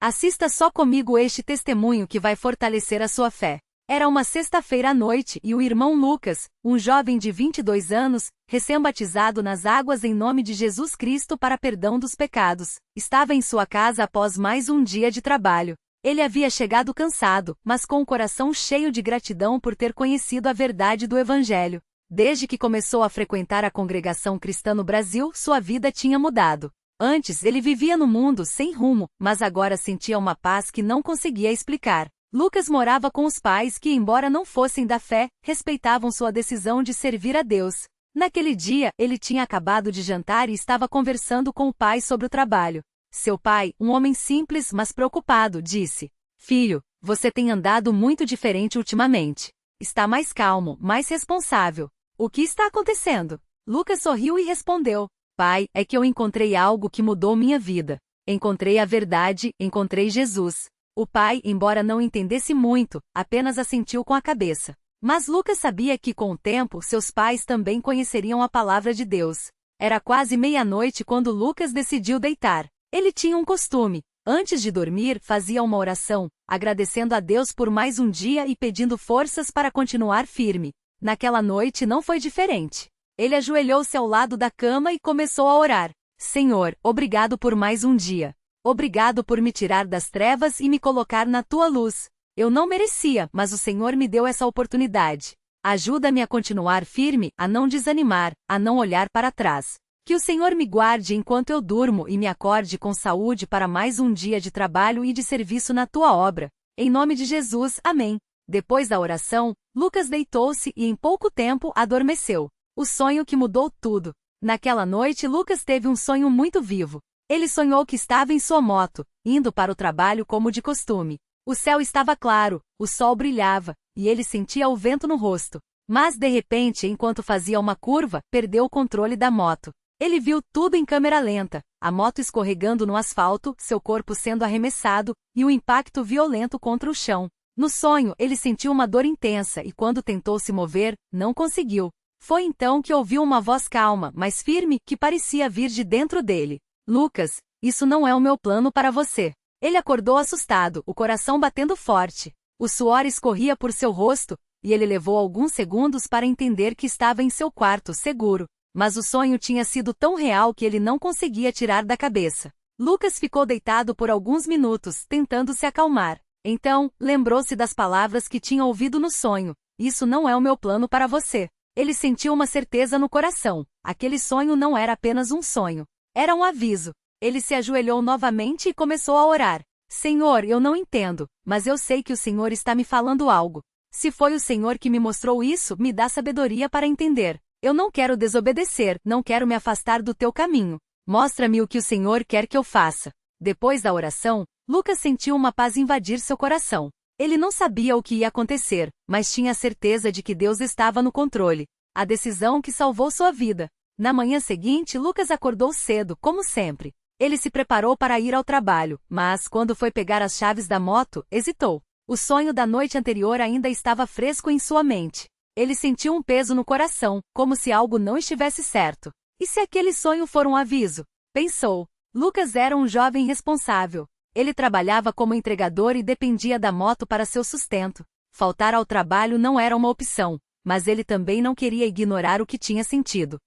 Assista só comigo este testemunho que vai fortalecer a sua fé. Era uma sexta-feira à noite e o irmão Lucas, um jovem de 22 anos, recém-batizado nas águas em nome de Jesus Cristo para perdão dos pecados, estava em sua casa após mais um dia de trabalho. Ele havia chegado cansado, mas com o coração cheio de gratidão por ter conhecido a verdade do Evangelho. Desde que começou a frequentar a congregação cristã no Brasil, sua vida tinha mudado. Antes ele vivia no mundo sem rumo, mas agora sentia uma paz que não conseguia explicar. Lucas morava com os pais que, embora não fossem da fé, respeitavam sua decisão de servir a Deus. Naquele dia, ele tinha acabado de jantar e estava conversando com o pai sobre o trabalho. Seu pai, um homem simples mas preocupado, disse: "Filho, você tem andado muito diferente ultimamente. Está mais calmo, mais responsável. O que está acontecendo?" Lucas sorriu e respondeu: "Pai, é que eu encontrei algo que mudou minha vida. Encontrei a verdade, encontrei Jesus." O pai, embora não entendesse muito, apenas assentiu com a cabeça. Mas Lucas sabia que com o tempo seus pais também conheceriam a palavra de Deus. Era quase meia-noite quando Lucas decidiu deitar. Ele tinha um costume. Antes de dormir, fazia uma oração, agradecendo a Deus por mais um dia e pedindo forças para continuar firme. Naquela noite não foi diferente. Ele ajoelhou-se ao lado da cama e começou a orar. "Senhor, obrigado por mais um dia. Obrigado por me tirar das trevas e me colocar na tua luz. Eu não merecia, mas o Senhor me deu essa oportunidade. Ajuda-me a continuar firme, a não desanimar, a não olhar para trás. Que o Senhor me guarde enquanto eu durmo e me acorde com saúde para mais um dia de trabalho e de serviço na tua obra. Em nome de Jesus, amém." Depois da oração, Lucas deitou-se e em pouco tempo adormeceu. O sonho que mudou tudo. Naquela noite Lucas teve um sonho muito vivo. Ele sonhou que estava em sua moto, indo para o trabalho como de costume. O céu estava claro, o sol brilhava, e ele sentia o vento no rosto. Mas de repente, enquanto fazia uma curva, perdeu o controle da moto. Ele viu tudo em câmera lenta, a moto escorregando no asfalto, seu corpo sendo arremessado, e o impacto violento contra o chão. No sonho, ele sentiu uma dor intensa e quando tentou se mover, não conseguiu. Foi então que ouviu uma voz calma, mas firme, que parecia vir de dentro dele. "Lucas, isso não é o meu plano para você." Ele acordou assustado, o coração batendo forte. O suor escorria por seu rosto, e ele levou alguns segundos para entender que estava em seu quarto, seguro. Mas o sonho tinha sido tão real que ele não conseguia tirar da cabeça. Lucas ficou deitado por alguns minutos, tentando se acalmar. Então, lembrou-se das palavras que tinha ouvido no sonho: "Isso não é o meu plano para você." Ele sentiu uma certeza no coração. Aquele sonho não era apenas um sonho. Era um aviso. Ele se ajoelhou novamente e começou a orar. "Senhor, eu não entendo, mas eu sei que o Senhor está me falando algo. Se foi o Senhor que me mostrou isso, me dá sabedoria para entender. Eu não quero desobedecer, não quero me afastar do teu caminho. Mostra-me o que o Senhor quer que eu faça." Depois da oração, Lucas sentiu uma paz invadir seu coração. Ele não sabia o que ia acontecer, mas tinha certeza de que Deus estava no controle. A decisão que salvou sua vida. Na manhã seguinte, Lucas acordou cedo, como sempre. Ele se preparou para ir ao trabalho, mas, quando foi pegar as chaves da moto, hesitou. O sonho da noite anterior ainda estava fresco em sua mente. Ele sentiu um peso no coração, como se algo não estivesse certo. E se aquele sonho for um aviso? Pensou. Lucas era um jovem responsável. Ele trabalhava como entregador e dependia da moto para seu sustento. Faltar ao trabalho não era uma opção, mas ele também não queria ignorar o que tinha sentido.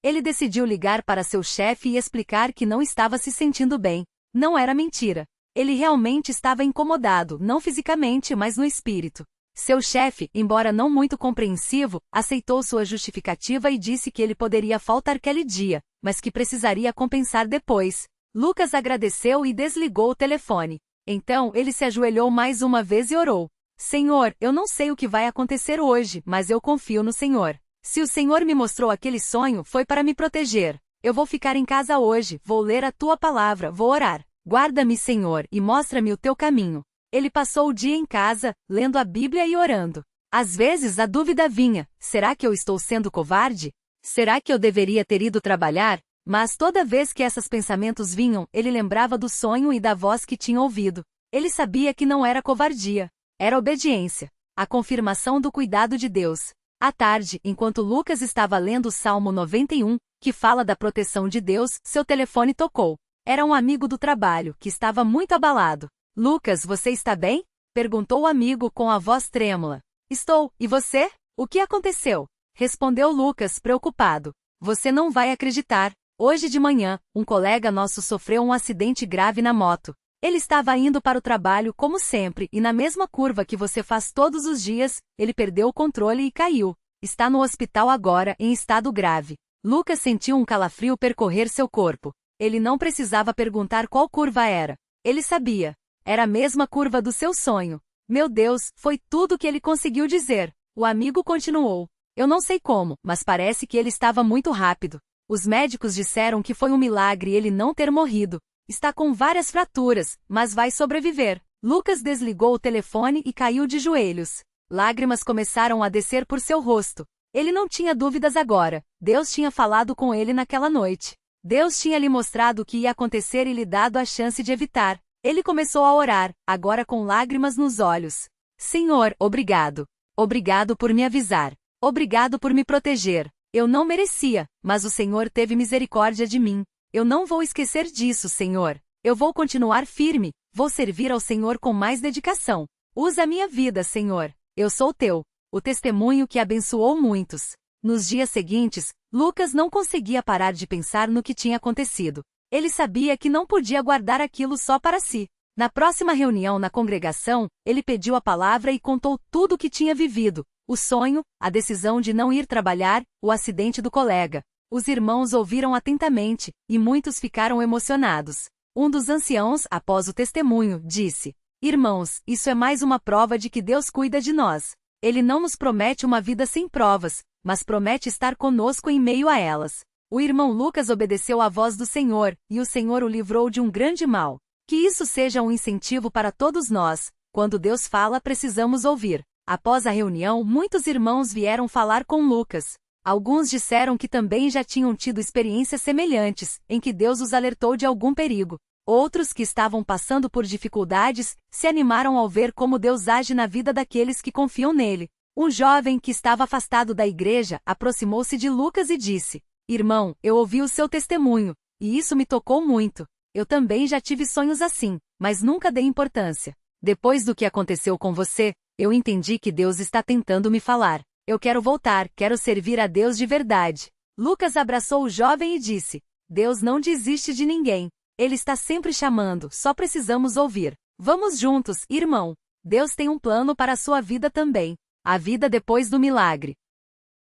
Ele decidiu ligar para seu chefe e explicar que não estava se sentindo bem. Não era mentira. Ele realmente estava incomodado, não fisicamente, mas no espírito. Seu chefe, embora não muito compreensivo, aceitou sua justificativa e disse que ele poderia faltar aquele dia, mas que precisaria compensar depois. Lucas agradeceu e desligou o telefone. Então, ele se ajoelhou mais uma vez e orou. "Senhor, eu não sei o que vai acontecer hoje, mas eu confio no Senhor. Se o Senhor me mostrou aquele sonho, foi para me proteger. Eu vou ficar em casa hoje, vou ler a tua palavra, vou orar. Guarda-me, Senhor, e mostra-me o teu caminho." Ele passou o dia em casa, lendo a Bíblia e orando. Às vezes a dúvida vinha: será que eu estou sendo covarde? Será que eu deveria ter ido trabalhar? Mas toda vez que esses pensamentos vinham, ele lembrava do sonho e da voz que tinha ouvido. Ele sabia que não era covardia. Era obediência. A confirmação do cuidado de Deus. À tarde, enquanto Lucas estava lendo o Salmo 91, que fala da proteção de Deus, seu telefone tocou. Era um amigo do trabalho, que estava muito abalado. Lucas, você está bem? Perguntou o amigo com a voz trêmula. Estou, e você? O que aconteceu? Respondeu Lucas, preocupado. Você não vai acreditar. Hoje de manhã, um colega nosso sofreu um acidente grave na moto. Ele estava indo para o trabalho como sempre e na mesma curva que você faz todos os dias, ele perdeu o controle e caiu. Está no hospital agora, em estado grave. Lucas sentiu um calafrio percorrer seu corpo. Ele não precisava perguntar qual curva era. Ele sabia. Era a mesma curva do seu sonho. Meu Deus, foi tudo o que ele conseguiu dizer. O amigo continuou. Eu não sei como, mas parece que ele estava muito rápido. Os médicos disseram que foi um milagre ele não ter morrido. Está com várias fraturas, mas vai sobreviver. Lucas desligou o telefone e caiu de joelhos. Lágrimas começaram a descer por seu rosto. Ele não tinha dúvidas agora. Deus tinha falado com ele naquela noite. Deus tinha lhe mostrado o que ia acontecer e lhe dado a chance de evitar. Ele começou a orar, agora com lágrimas nos olhos. Senhor, obrigado. Obrigado por me avisar. Obrigado por me proteger. Eu não merecia, mas o Senhor teve misericórdia de mim. Eu não vou esquecer disso, Senhor. Eu vou continuar firme, vou servir ao Senhor com mais dedicação. Usa a minha vida, Senhor. Eu sou teu. O testemunho que abençoou muitos. Nos dias seguintes, Lucas não conseguia parar de pensar no que tinha acontecido. Ele sabia que não podia guardar aquilo só para si. Na próxima reunião na congregação, ele pediu a palavra e contou tudo o que tinha vivido. O sonho, a decisão de não ir trabalhar, o acidente do colega. Os irmãos ouviram atentamente, e muitos ficaram emocionados. Um dos anciãos, após o testemunho, disse: Irmãos, isso é mais uma prova de que Deus cuida de nós. Ele não nos promete uma vida sem provas, mas promete estar conosco em meio a elas. O irmão Lucas obedeceu à voz do Senhor, e o Senhor o livrou de um grande mal. Que isso seja um incentivo para todos nós. Quando Deus fala, precisamos ouvir. Após a reunião, muitos irmãos vieram falar com Lucas. Alguns disseram que também já tinham tido experiências semelhantes, em que Deus os alertou de algum perigo. Outros que estavam passando por dificuldades, se animaram ao ver como Deus age na vida daqueles que confiam nele. Um jovem que estava afastado da igreja aproximou-se de Lucas e disse: Irmão, eu ouvi o seu testemunho, e isso me tocou muito. Eu também já tive sonhos assim, mas nunca dei importância. Depois do que aconteceu com você, eu entendi que Deus está tentando me falar. Eu quero voltar, quero servir a Deus de verdade. Lucas abraçou o jovem e disse: Deus não desiste de ninguém. Ele está sempre chamando, só precisamos ouvir. Vamos juntos, irmão. Deus tem um plano para a sua vida também. A vida depois do milagre.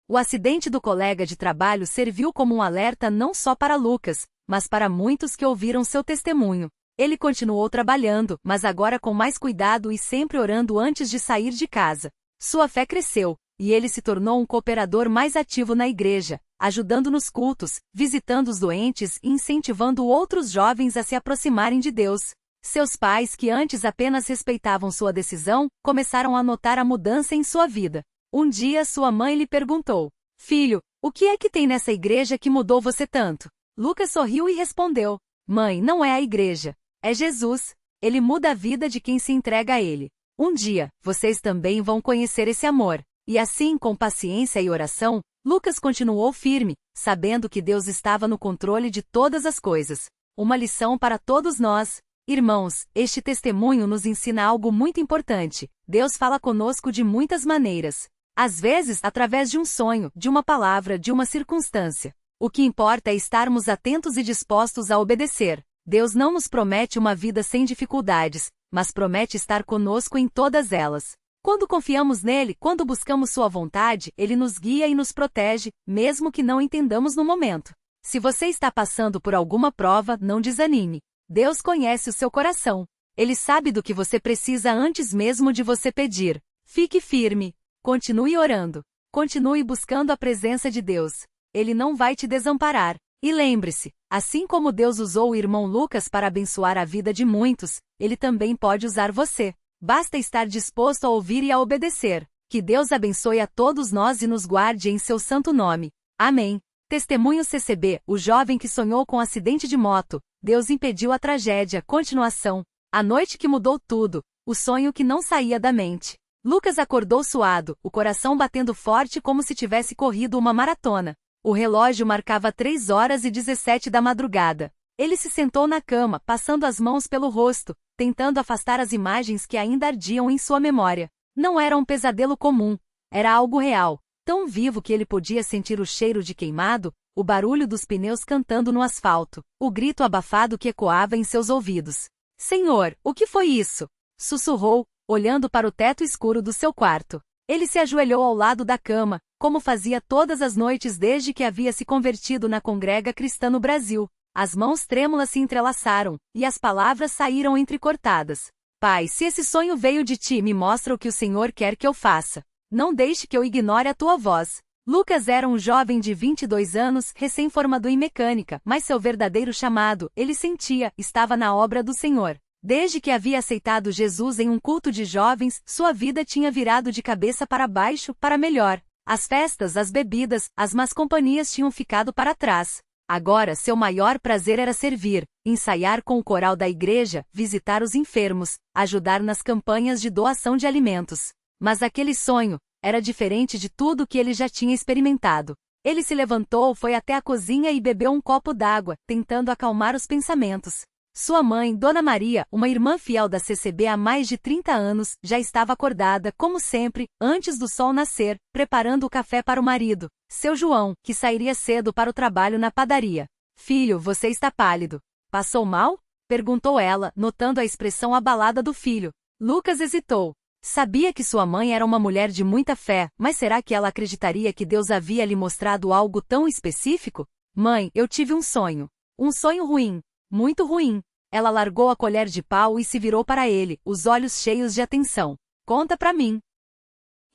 O acidente do colega de trabalho serviu como um alerta não só para Lucas, mas para muitos que ouviram seu testemunho. Ele continuou trabalhando, mas agora com mais cuidado e sempre orando antes de sair de casa. Sua fé cresceu, e ele se tornou um cooperador mais ativo na igreja, ajudando nos cultos, visitando os doentes e incentivando outros jovens a se aproximarem de Deus. Seus pais, que antes apenas respeitavam sua decisão, começaram a notar a mudança em sua vida. Um dia sua mãe lhe perguntou: Filho, o que é que tem nessa igreja que mudou você tanto? Lucas sorriu e respondeu: Mãe, não é a igreja. É Jesus. Ele muda a vida de quem se entrega a ele. Um dia, vocês também vão conhecer esse amor. E assim, com paciência e oração, Lucas continuou firme, sabendo que Deus estava no controle de todas as coisas. Uma lição para todos nós. Irmãos, este testemunho nos ensina algo muito importante. Deus fala conosco de muitas maneiras. Às vezes, através de um sonho, de uma palavra, de uma circunstância. O que importa é estarmos atentos e dispostos a obedecer. Deus não nos promete uma vida sem dificuldades, mas promete estar conosco em todas elas. Quando confiamos nele, quando buscamos sua vontade, ele nos guia e nos protege, mesmo que não entendamos no momento. Se você está passando por alguma prova, não desanime. Deus conhece o seu coração. Ele sabe do que você precisa antes mesmo de você pedir. Fique firme. Continue orando. Continue buscando a presença de Deus. Ele não vai te desamparar. E lembre-se, assim como Deus usou o irmão Lucas para abençoar a vida de muitos, ele também pode usar você. Basta estar disposto a ouvir e a obedecer. Que Deus abençoe a todos nós e nos guarde em seu santo nome. Amém. Testemunho CCB, o jovem que sonhou com acidente de moto. Deus impediu a tragédia. Continuação. A noite que mudou tudo. O sonho que não saía da mente. Lucas acordou suado, o coração batendo forte como se tivesse corrido uma maratona. O relógio marcava 3h17 da madrugada. Ele se sentou na cama, passando as mãos pelo rosto, tentando afastar as imagens que ainda ardiam em sua memória. Não era um pesadelo comum, era algo real, tão vivo que ele podia sentir o cheiro de queimado, o barulho dos pneus cantando no asfalto, o grito abafado que ecoava em seus ouvidos. Senhor, o que foi isso? Sussurrou, olhando para o teto escuro do seu quarto. Ele se ajoelhou ao lado da cama, como fazia todas as noites desde que havia se convertido na congrega cristã no Brasil. As mãos trêmulas se entrelaçaram, e as palavras saíram entrecortadas. Pai, se esse sonho veio de ti, me mostra o que o Senhor quer que eu faça. Não deixe que eu ignore a tua voz. Lucas era um jovem de 22 anos, recém-formado em mecânica, mas seu verdadeiro chamado, ele sentia, estava na obra do Senhor. Desde que havia aceitado Jesus em um culto de jovens, sua vida tinha virado de cabeça para baixo, para melhor. As festas, as bebidas, as más companhias tinham ficado para trás. Agora seu maior prazer era servir, ensaiar com o coral da igreja, visitar os enfermos, ajudar nas campanhas de doação de alimentos. Mas aquele sonho era diferente de tudo que ele já tinha experimentado. Ele se levantou, foi até a cozinha e bebeu um copo d'água, tentando acalmar os pensamentos. Sua mãe, Dona Maria, uma irmã fiel da CCB há mais de 30 anos, já estava acordada, como sempre, antes do sol nascer, preparando o café para o marido, seu João, que sairia cedo para o trabalho na padaria. Filho, você está pálido. Passou mal? Perguntou ela, notando a expressão abalada do filho. Lucas hesitou. Sabia que sua mãe era uma mulher de muita fé, mas será que ela acreditaria que Deus havia lhe mostrado algo tão específico? Mãe, eu tive um sonho. Um sonho ruim. Muito ruim. Ela largou a colher de pau e se virou para ele, os olhos cheios de atenção. Conta pra mim.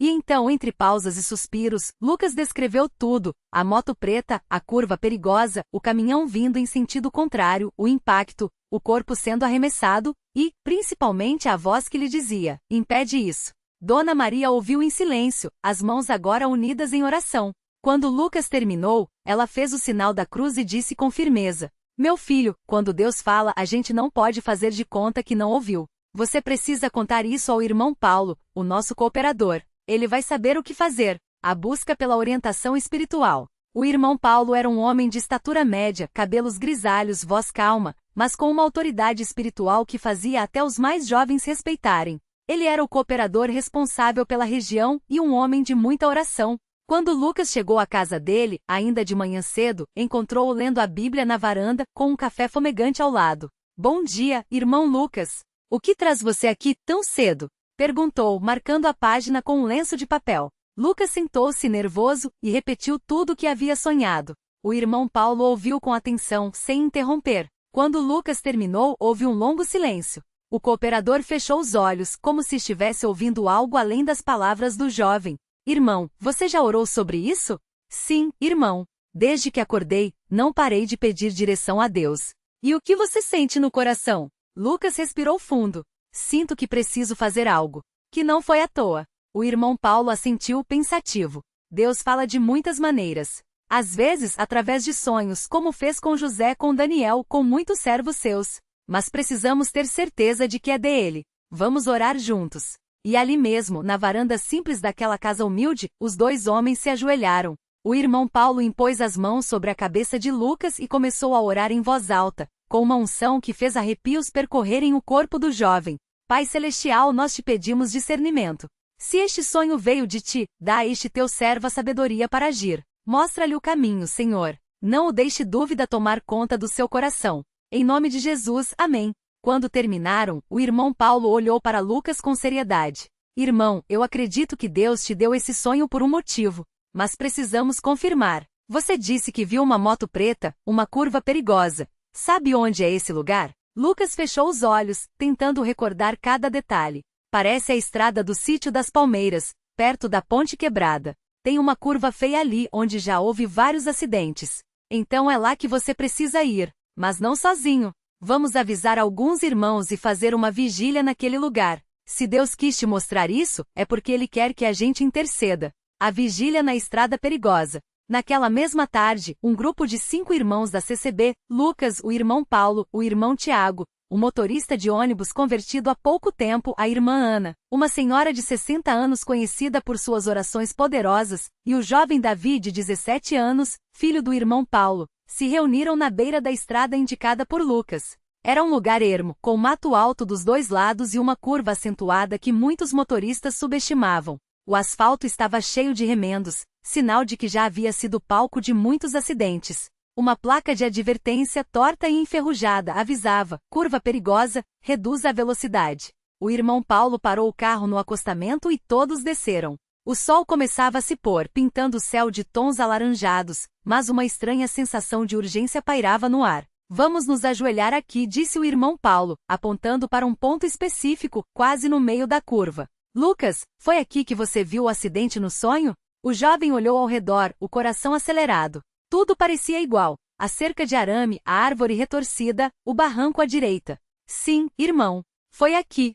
E então, entre pausas e suspiros, Lucas descreveu tudo: a moto preta, a curva perigosa, o caminhão vindo em sentido contrário, o impacto, o corpo sendo arremessado, e, principalmente, a voz que lhe dizia: impede isso. Dona Maria ouviu em silêncio, as mãos agora unidas em oração. Quando Lucas terminou, ela fez o sinal da cruz e disse com firmeza: meu filho, quando Deus fala, a gente não pode fazer de conta que não ouviu. Você precisa contar isso ao irmão Paulo, o nosso cooperador. Ele vai saber o que fazer. A busca pela orientação espiritual. O irmão Paulo era um homem de estatura média, cabelos grisalhos, voz calma, mas com uma autoridade espiritual que fazia até os mais jovens respeitarem. Ele era o cooperador responsável pela região e um homem de muita oração. Quando Lucas chegou à casa dele, ainda de manhã cedo, encontrou-o lendo a Bíblia na varanda, com um café fumegante ao lado. Bom dia, irmão Lucas. O que traz você aqui tão cedo? Perguntou, marcando a página com um lenço de papel. Lucas sentou-se nervoso e repetiu tudo o que havia sonhado. O irmão Paulo ouviu com atenção, sem interromper. Quando Lucas terminou, houve um longo silêncio. O cooperador fechou os olhos, como se estivesse ouvindo algo além das palavras do jovem. Irmão, você já orou sobre isso? Sim, irmão. Desde que acordei, não parei de pedir direção a Deus. E o que você sente no coração? Lucas respirou fundo. Sinto que preciso fazer algo. Que não foi à toa. O irmão Paulo assentiu pensativo. Deus fala de muitas maneiras. Às vezes, através de sonhos, como fez com José, com Daniel, com muitos servos seus. Mas precisamos ter certeza de que é dele. Vamos orar juntos. E ali mesmo, na varanda simples daquela casa humilde, os dois homens se ajoelharam. O irmão Paulo impôs as mãos sobre a cabeça de Lucas e começou a orar em voz alta, com uma unção que fez arrepios percorrerem o corpo do jovem. Pai Celestial, nós te pedimos discernimento. Se este sonho veio de ti, dá a este teu servo a sabedoria para agir. Mostra-lhe o caminho, Senhor. Não o deixe dúvida tomar conta do seu coração. Em nome de Jesus, amém. Quando terminaram, o irmão Paulo olhou para Lucas com seriedade. Irmão, eu acredito que Deus te deu esse sonho por um motivo. Mas precisamos confirmar. Você disse que viu uma moto preta, uma curva perigosa. Sabe onde é esse lugar? Lucas fechou os olhos, tentando recordar cada detalhe. Parece a estrada do Sítio das Palmeiras, perto da Ponte Quebrada. Tem uma curva feia ali onde já houve vários acidentes. Então é lá que você precisa ir, mas não sozinho. Vamos avisar alguns irmãos e fazer uma vigília naquele lugar. Se Deus quis te mostrar isso, é porque Ele quer que a gente interceda. A vigília na estrada perigosa. Naquela mesma tarde, um grupo de 5 irmãos da CCB, Lucas, o irmão Paulo, o irmão Tiago, o motorista de ônibus convertido há pouco tempo, a irmã Ana, uma senhora de 60 anos conhecida por suas orações poderosas, e o jovem Davi de 17 anos, filho do irmão Paulo, se reuniram na beira da estrada indicada por Lucas. Era um lugar ermo, com mato alto dos dois lados e uma curva acentuada que muitos motoristas subestimavam. O asfalto estava cheio de remendos, sinal de que já havia sido palco de muitos acidentes. Uma placa de advertência torta e enferrujada avisava: curva perigosa, reduza a velocidade. O irmão Paulo parou o carro no acostamento e todos desceram. O sol começava a se pôr, pintando o céu de tons alaranjados, mas uma estranha sensação de urgência pairava no ar. Vamos nos ajoelhar aqui, disse o irmão Paulo, apontando para um ponto específico, quase no meio da curva. Lucas, foi aqui que você viu o acidente no sonho? O jovem olhou ao redor, o coração acelerado. Tudo parecia igual. A cerca de arame, a árvore retorcida, o barranco à direita. Sim, irmão. Foi aqui.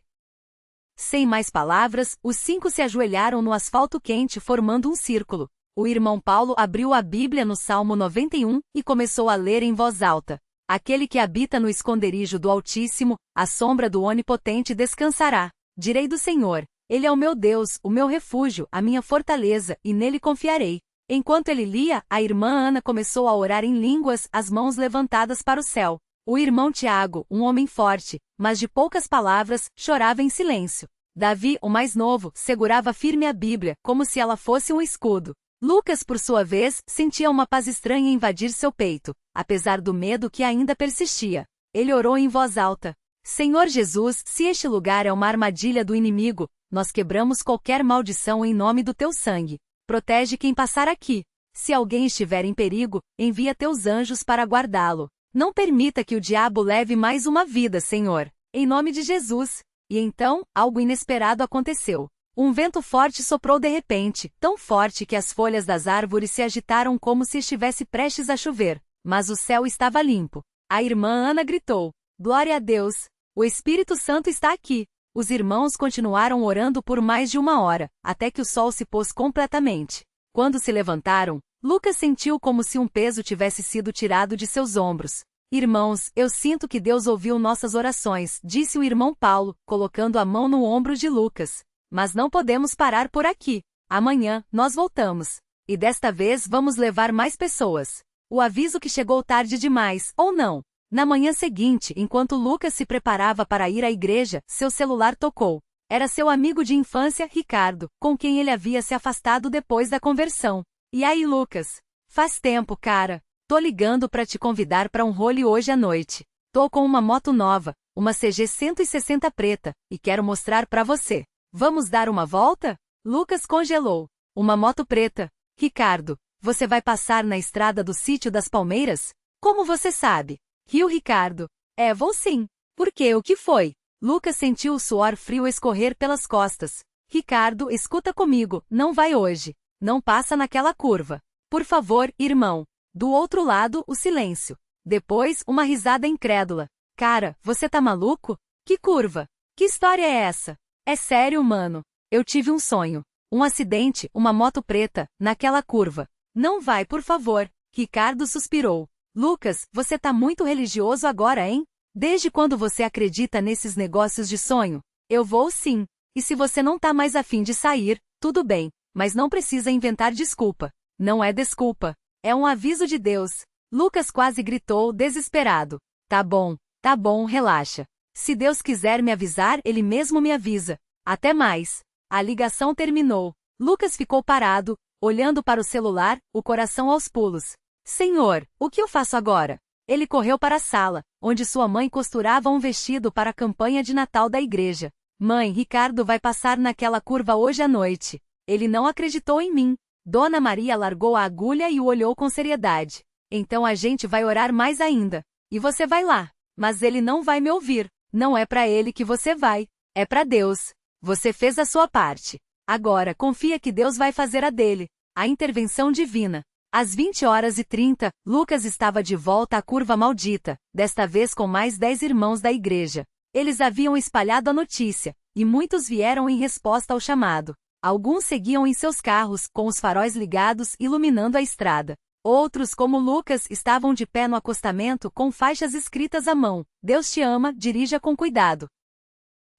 Sem mais palavras, os 5 se ajoelharam no asfalto quente formando um círculo. O irmão Paulo abriu a Bíblia no Salmo 91 e começou a ler em voz alta. Aquele que habita no esconderijo do Altíssimo, à sombra do Onipotente descansará. Direi do Senhor: Ele é o meu Deus, o meu refúgio, a minha fortaleza, e nele confiarei. Enquanto ele lia, a irmã Ana começou a orar em línguas, as mãos levantadas para o céu. O irmão Tiago, um homem forte, mas de poucas palavras, chorava em silêncio. Davi, o mais novo, segurava firme a Bíblia, como se ela fosse um escudo. Lucas, por sua vez, sentia uma paz estranha invadir seu peito, apesar do medo que ainda persistia. Ele orou em voz alta: Senhor Jesus, se este lugar é uma armadilha do inimigo, nós quebramos qualquer maldição em nome do teu sangue. Protege quem passar aqui. Se alguém estiver em perigo, envia teus anjos para guardá-lo. Não permita que o diabo leve mais uma vida, Senhor. Em nome de Jesus. E então, algo inesperado aconteceu. Um vento forte soprou de repente, tão forte que as folhas das árvores se agitaram como se estivesse prestes a chover. Mas o céu estava limpo. A irmã Ana gritou: Glória a Deus! O Espírito Santo está aqui. Os irmãos continuaram orando por mais de 1 hora, até que o sol se pôs completamente. Quando se levantaram, Lucas sentiu como se um peso tivesse sido tirado de seus ombros. Irmãos, eu sinto que Deus ouviu nossas orações, disse o irmão Paulo, colocando a mão no ombro de Lucas. Mas não podemos parar por aqui. Amanhã, nós voltamos. E desta vez vamos levar mais pessoas. O aviso que chegou tarde demais, ou não? Na manhã seguinte, enquanto Lucas se preparava para ir à igreja, seu celular tocou. Era seu amigo de infância, Ricardo, com quem ele havia se afastado depois da conversão. E aí, Lucas? Faz tempo, cara. Tô ligando para te convidar para um rolê hoje à noite. Tô com uma moto nova, uma CG 160 preta, e quero mostrar para você. Vamos dar uma volta? Lucas congelou. Uma moto preta. Ricardo, você vai passar na estrada do Sítio das Palmeiras? Como você sabe? Riu Ricardo. Vou sim. Por quê? O que foi? Lucas sentiu o suor frio escorrer pelas costas. Ricardo, escuta comigo, não vai hoje. Não passa naquela curva. Por favor, irmão. Do outro lado, o silêncio. Depois, uma risada incrédula. Cara, você tá maluco? Que curva? Que história é essa? É sério, mano. Eu tive um sonho. Um acidente, uma moto preta, naquela curva. Não vai, por favor. Ricardo suspirou. Lucas, você tá muito religioso agora, hein? Desde quando você acredita nesses negócios de sonho? Eu vou sim. E se você não tá mais afim de sair, tudo bem, mas não precisa inventar desculpa. Não é desculpa. É um aviso de Deus. Lucas quase gritou, desesperado. Tá bom, relaxa. Se Deus quiser me avisar, Ele mesmo me avisa. Até mais. A ligação terminou. Lucas ficou parado, olhando para o celular, o coração aos pulos. Senhor, o que eu faço agora? Ele correu para a sala, onde sua mãe costurava um vestido para a campanha de Natal da igreja. Mãe, Ricardo vai passar naquela curva hoje à noite. Ele não acreditou em mim. Dona Maria largou a agulha e o olhou com seriedade. Então a gente vai orar mais ainda. E você vai lá. Mas ele não vai me ouvir. Não é para ele que você vai. É para Deus. Você fez a sua parte. Agora confia que Deus vai fazer a dele. A intervenção divina. Às 20h30, Lucas estava de volta à curva maldita, desta vez com mais 10 irmãos da igreja. Eles haviam espalhado a notícia, e muitos vieram em resposta ao chamado. Alguns seguiam em seus carros, com os faróis ligados, iluminando a estrada. Outros, como Lucas, estavam de pé no acostamento com faixas escritas à mão: Deus te ama, dirija com cuidado.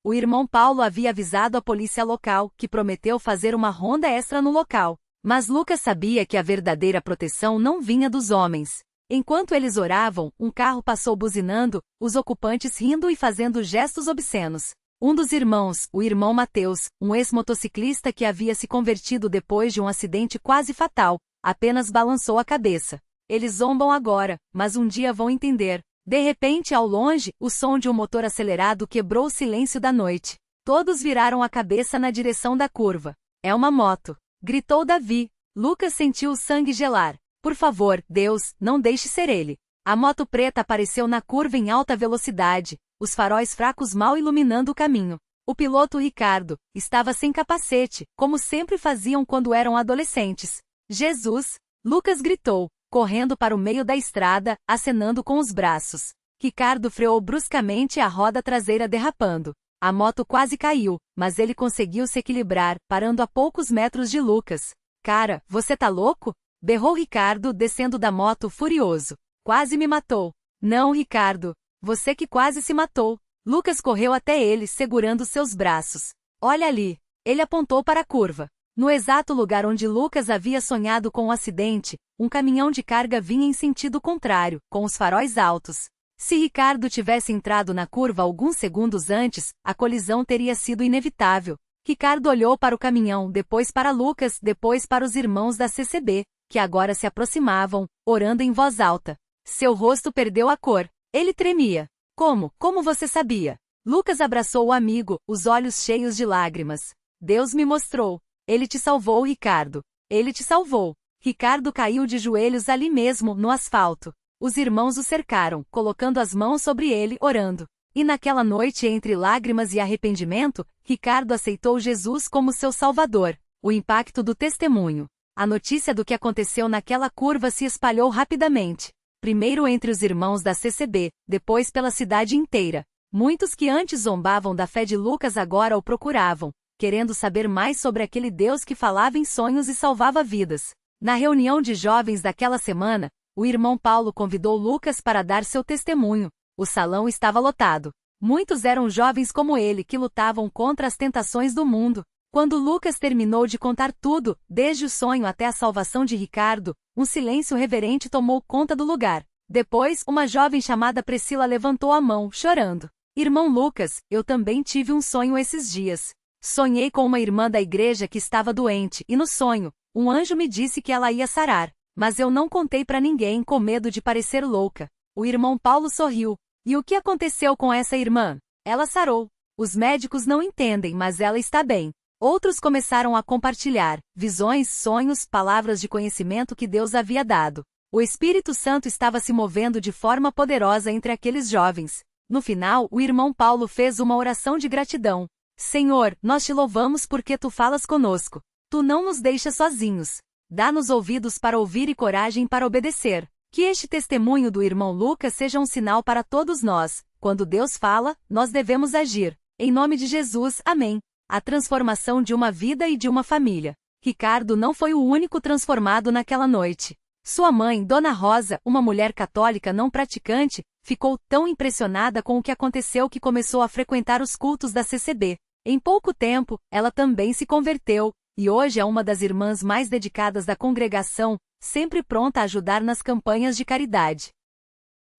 O irmão Paulo havia avisado a polícia local, que prometeu fazer uma ronda extra no local. Mas Lucas sabia que a verdadeira proteção não vinha dos homens. Enquanto eles oravam, um carro passou buzinando, os ocupantes rindo e fazendo gestos obscenos. Um dos irmãos, o irmão Mateus, um ex-motociclista que havia se convertido depois de um acidente quase fatal, apenas balançou a cabeça. Eles zombam agora, mas um dia vão entender. De repente, ao longe, o som de um motor acelerado quebrou o silêncio da noite. Todos viraram a cabeça na direção da curva. É uma moto, gritou Davi. Lucas sentiu o sangue gelar. Por favor, Deus, não deixe ser ele. A moto preta apareceu na curva em alta velocidade, os faróis fracos mal iluminando o caminho. O piloto Ricardo estava sem capacete, como sempre faziam quando eram adolescentes. Jesus! Lucas gritou, correndo para o meio da estrada, acenando com os braços. Ricardo freou bruscamente, a roda traseira derrapando. A moto quase caiu, mas ele conseguiu se equilibrar, parando a poucos metros de Lucas. Cara, você tá louco? Berrou Ricardo, descendo da moto furioso. Quase me matou. Não, Ricardo. Você que quase se matou. Lucas correu até ele, segurando seus braços. Olha ali. Ele apontou para a curva. No exato lugar onde Lucas havia sonhado com o acidente, um caminhão de carga vinha em sentido contrário, com os faróis altos. Se Ricardo tivesse entrado na curva alguns segundos antes, a colisão teria sido inevitável. Ricardo olhou para o caminhão, depois para Lucas, depois para os irmãos da CCB, que agora se aproximavam, orando em voz alta. Seu rosto perdeu a cor. Ele tremia. Como você sabia? Lucas abraçou o amigo, os olhos cheios de lágrimas. Deus me mostrou. Ele te salvou, Ricardo. Ele te salvou. Ricardo caiu de joelhos ali mesmo, no asfalto. Os irmãos o cercaram, colocando as mãos sobre ele, orando. E naquela noite, entre lágrimas e arrependimento, Ricardo aceitou Jesus como seu Salvador. O impacto do testemunho. A notícia do que aconteceu naquela curva se espalhou rapidamente. Primeiro entre os irmãos da CCB, depois pela cidade inteira. Muitos que antes zombavam da fé de Lucas agora o procuravam, querendo saber mais sobre aquele Deus que falava em sonhos e salvava vidas. Na reunião de jovens daquela semana, o irmão Paulo convidou Lucas para dar seu testemunho. O salão estava lotado. Muitos eram jovens como ele que lutavam contra as tentações do mundo. Quando Lucas terminou de contar tudo, desde o sonho até a salvação de Ricardo, um silêncio reverente tomou conta do lugar. Depois, uma jovem chamada Priscila levantou a mão, chorando. Irmão Lucas, eu também tive um sonho esses dias. Sonhei com uma irmã da igreja que estava doente, e no sonho, um anjo me disse que ela ia sarar. Mas eu não contei para ninguém com medo de parecer louca. O irmão Paulo sorriu. E o que aconteceu com essa irmã? Ela sarou. Os médicos não entendem, mas ela está bem. Outros começaram a compartilhar visões, sonhos, palavras de conhecimento que Deus havia dado. O Espírito Santo estava se movendo de forma poderosa entre aqueles jovens. No final, o irmão Paulo fez uma oração de gratidão. Senhor, nós te louvamos porque tu falas conosco. Tu não nos deixas sozinhos. Dá-nos ouvidos para ouvir e coragem para obedecer. Que este testemunho do irmão Lucas seja um sinal para todos nós. Quando Deus fala, nós devemos agir. Em nome de Jesus, amém. A transformação de uma vida e de uma família. Ricardo não foi o único transformado naquela noite. Sua mãe, Dona Rosa, uma mulher católica não praticante, ficou tão impressionada com o que aconteceu que começou a frequentar os cultos da CCB. Em pouco tempo, ela também se converteu, e hoje é uma das irmãs mais dedicadas da congregação, sempre pronta a ajudar nas campanhas de caridade.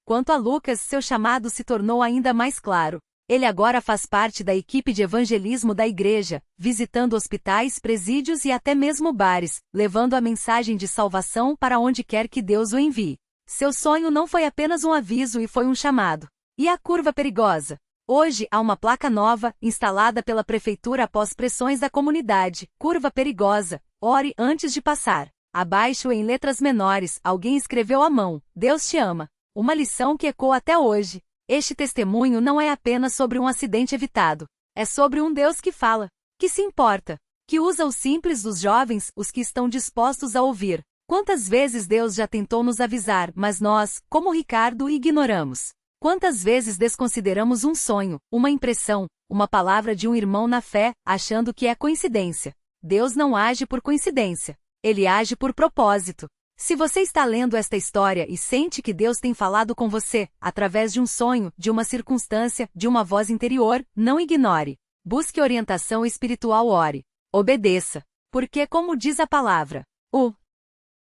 Quanto a Lucas, seu chamado se tornou ainda mais claro. Ele agora faz parte da equipe de evangelismo da igreja, visitando hospitais, presídios e até mesmo bares, levando a mensagem de salvação para onde quer que Deus o envie. Seu sonho não foi apenas um aviso e foi um chamado. E a curva perigosa? Hoje há uma placa nova, instalada pela prefeitura após pressões da comunidade. Curva perigosa. Ore antes de passar. Abaixo, em letras menores, alguém escreveu à mão: Deus te ama. Uma lição que ecoa até hoje. Este testemunho não é apenas sobre um acidente evitado. É sobre um Deus que fala, que se importa, que usa os simples dos jovens, os que estão dispostos a ouvir. Quantas vezes Deus já tentou nos avisar, mas nós, como Ricardo, ignoramos? Quantas vezes desconsideramos um sonho, uma impressão, uma palavra de um irmão na fé, achando que é coincidência? Deus não age por coincidência. Ele age por propósito. Se você está lendo esta história e sente que Deus tem falado com você, através de um sonho, de uma circunstância, de uma voz interior, não ignore. Busque orientação espiritual, ore. Obedeça. Porque, como diz a palavra, o